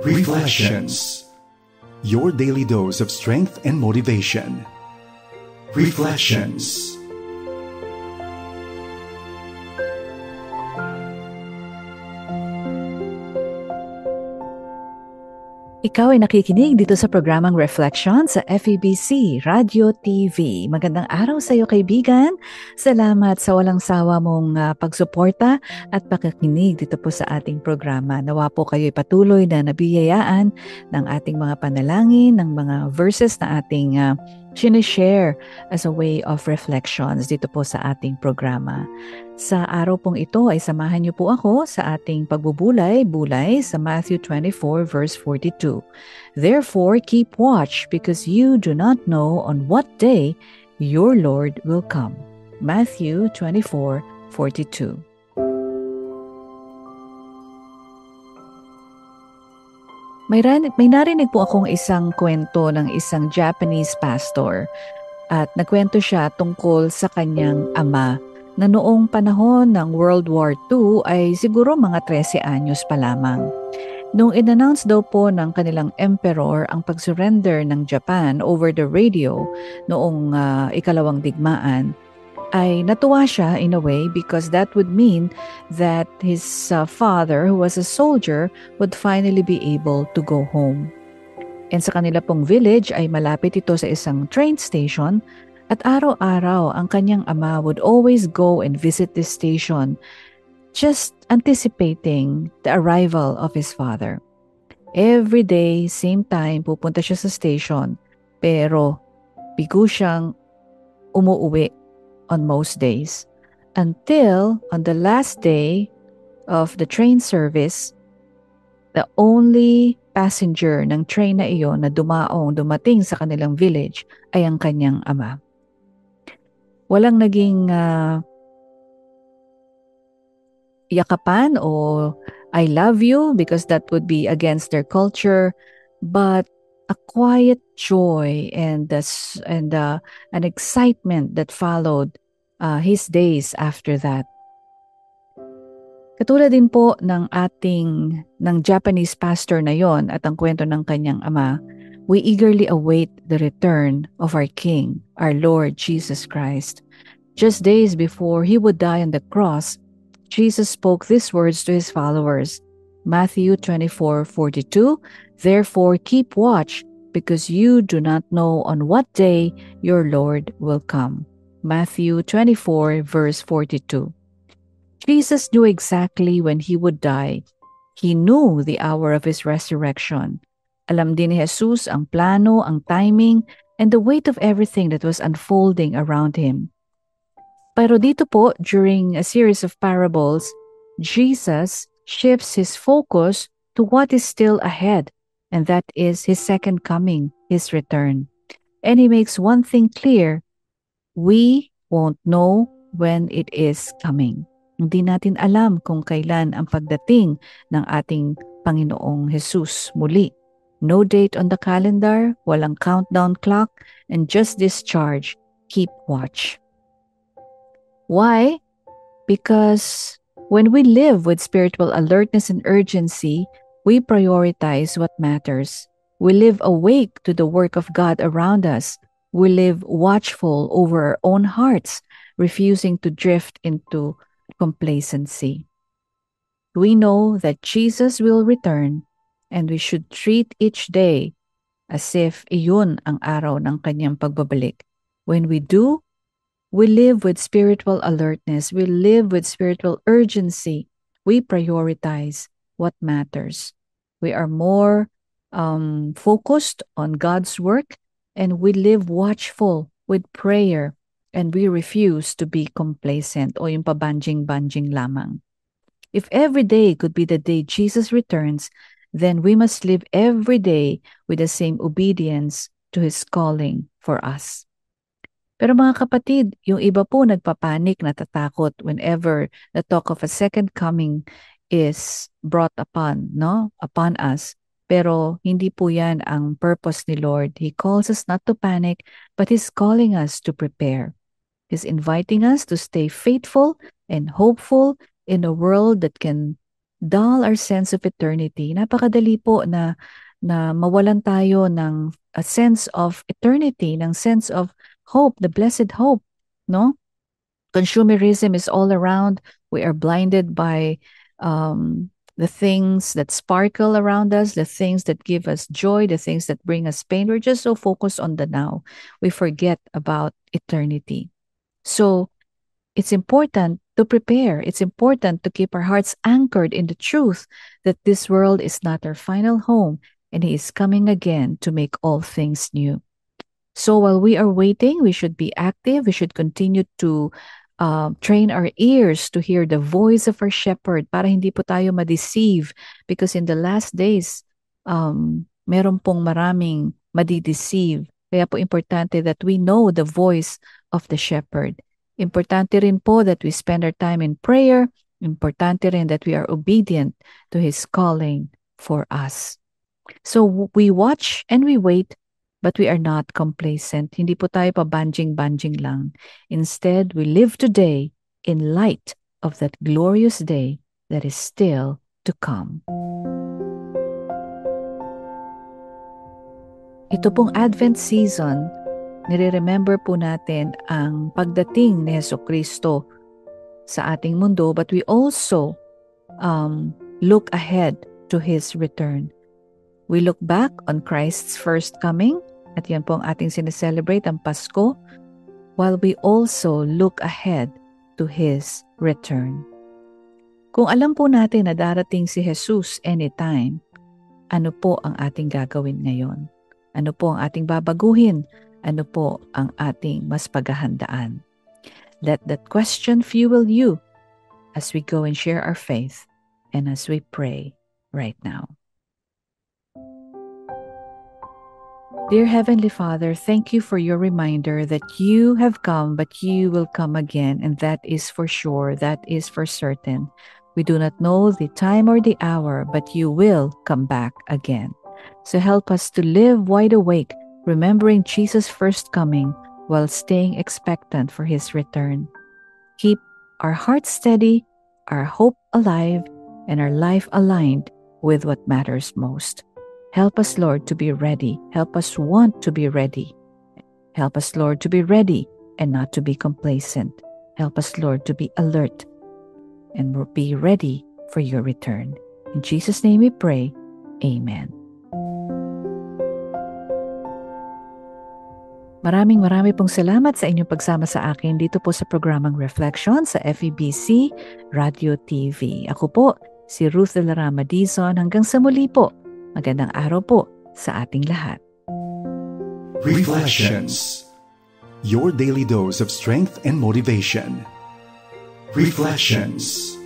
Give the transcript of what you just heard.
Reflections. Your daily dose of strength and motivation. Reflections. Ikaw ay nakikinig dito sa programang Reflections sa FEBC Radio TV. Magandang araw sa iyo, kaibigan. Salamat sa walang sawa mong pagsuporta at pakikinig dito po sa ating programa. Nawa po kayo'y patuloy na nabiyayaan ng ating mga panalangin, ng mga verses na ating sinishare as a way of reflections dito po sa ating programa. Sa araw pong ito ay samahan niyo po ako sa ating pagbubulay-bulay sa Matthew 24 verse 42. Therefore, keep watch because you do not know on what day your Lord will come. Matthew 24:42. May narinig po akong isang kwento ng isang Japanese pastor at nagkwento siya tungkol sa kanyang ama na noong panahon ng World War II ay siguro mga 13 anyos pa lamang. Nung in-announce daw po ng kanilang emperor ang pag-surrender ng Japan over the radio noong ikalawang digmaan, ay natuwa siya in a way because that would mean that his father, who was a soldier, would finally be able to go home. And sa kanila pong village ay malapit ito sa isang train station at araw-araw ang kanyang ama would always go and visit this station just anticipating the arrival of his father. Every day, same time, pupunta siya sa station pero bigo siyang umuuwi on most days until on the last day of the train service, the only passenger ng train na iyon na dumating sa kanilang village ay ang kanyang ama. Walang naging yakapan o I love you because that would be against their culture, but a quiet joy and an excitement that followed his days after that. Katulad din po ng Japanese pastor na yon at ang kwento ng kanyang ama, we eagerly await the return of our King, our Lord Jesus Christ. Just days before he would die on the cross, Jesus spoke these words to his followers. Matthew 24:42, therefore keep watch because you do not know on what day your Lord will come. Matthew 24 verse 42. Jesus knew exactly when he would die. He knew the hour of his resurrection. Alam din ni Jesus ang plano, ang timing, and the weight of everything that was unfolding around him. Pero dito po, during a series of parables, Jesus shifts his focus to what is still ahead, and that is his second coming, his return. And he makes one thing clear, we won't know when it is coming. Hindi natin alam kung kailan ang pagdating ng ating Panginoong Jesus muli. No date on the calendar, walang countdown clock, and just this charge, keep watch. Why? Because when we live with spiritual alertness and urgency, we prioritize what matters. We live awake to the work of God around us. We live watchful over our own hearts, refusing to drift into complacency. We know that Jesus will return and we should treat each day as if iyon ang araw ng kanyang pagbabalik. When we do, we live with spiritual alertness. We live with spiritual urgency. We prioritize what matters. We are more focused on God's work, and we live watchful with prayer, and we refuse to be complacent o yung pabanjing-banjing lamang. If every day could be the day Jesus returns, then we must live every day with the same obedience to His calling for us. Pero mga kapatid, yung iba po nagpapanik, natatakot whenever the talk of a second coming is brought upon us. Pero hindi po yan ang purpose ni Lord. He calls us not to panic, but He's calling us to prepare. He's inviting us to stay faithful and hopeful in a world that can dull our sense of eternity, napakadali po na mawalan tayo ng a sense of eternity, ng sense of hope, the blessed hope, no? Consumerism is all around. We are blinded by the things that sparkle around us, the things that give us joy, the things that bring us pain. We're just so focused on the now. We forget about eternity. So it's important to prepare. It's important to keep our hearts anchored in the truth that this world is not our final home and He is coming again to make all things new. So while we are waiting, we should be active. We should continue to train our ears to hear the voice of our shepherd para hindi po tayo ma-deceive, because in the last days, meron pong maraming madi-deceive. Kaya po importante that we know the voice of the shepherd. Importante rin po that we spend our time in prayer. Importante rin that we are obedient to His calling for us. So we watch and we wait, but we are not complacent. Hindi po tayo pa-banjing-banjing lang. Instead, we live today in light of that glorious day that is still to come. Ito pong Advent season, nire-remember po natin ang pagdating ni Jesucristo sa ating mundo, but we also look ahead to His return. We look back on Christ's first coming, at yan po ang ating sineselebrate, ang Pasko, while we also look ahead to His return. Kung alam po natin na darating si Jesus anytime, ano po ang ating gagawin ngayon? Ano po ang ating babaguhin? Ano po ang ating mas paghahandaan? Let that question fuel you as we go and share our faith and as we pray right now. Dear Heavenly Father, thank you for your reminder that you have come, but you will come again, and that is for sure, that is for certain. We do not know the time or the hour, but you will come back again. So help us to live wide awake, remembering Jesus' first coming while staying expectant for His return. Keep our hearts steady, our hope alive, and our life aligned with what matters most. Help us, Lord, to be ready. Help us want to be ready. Help us, Lord, to be ready and not to be complacent. Help us, Lord, to be alert and be ready for your return. In Jesus' name we pray. Amen. Maraming pong salamat sa inyong pagsama sa akin dito po sa programang Reflection sa FEBC Radio TV. Ako po, si Ruth de la Rama Dizon. Hanggang sa muli po. Magandang araw po sa ating lahat. Reflections. Your daily dose of strength and motivation. Reflections.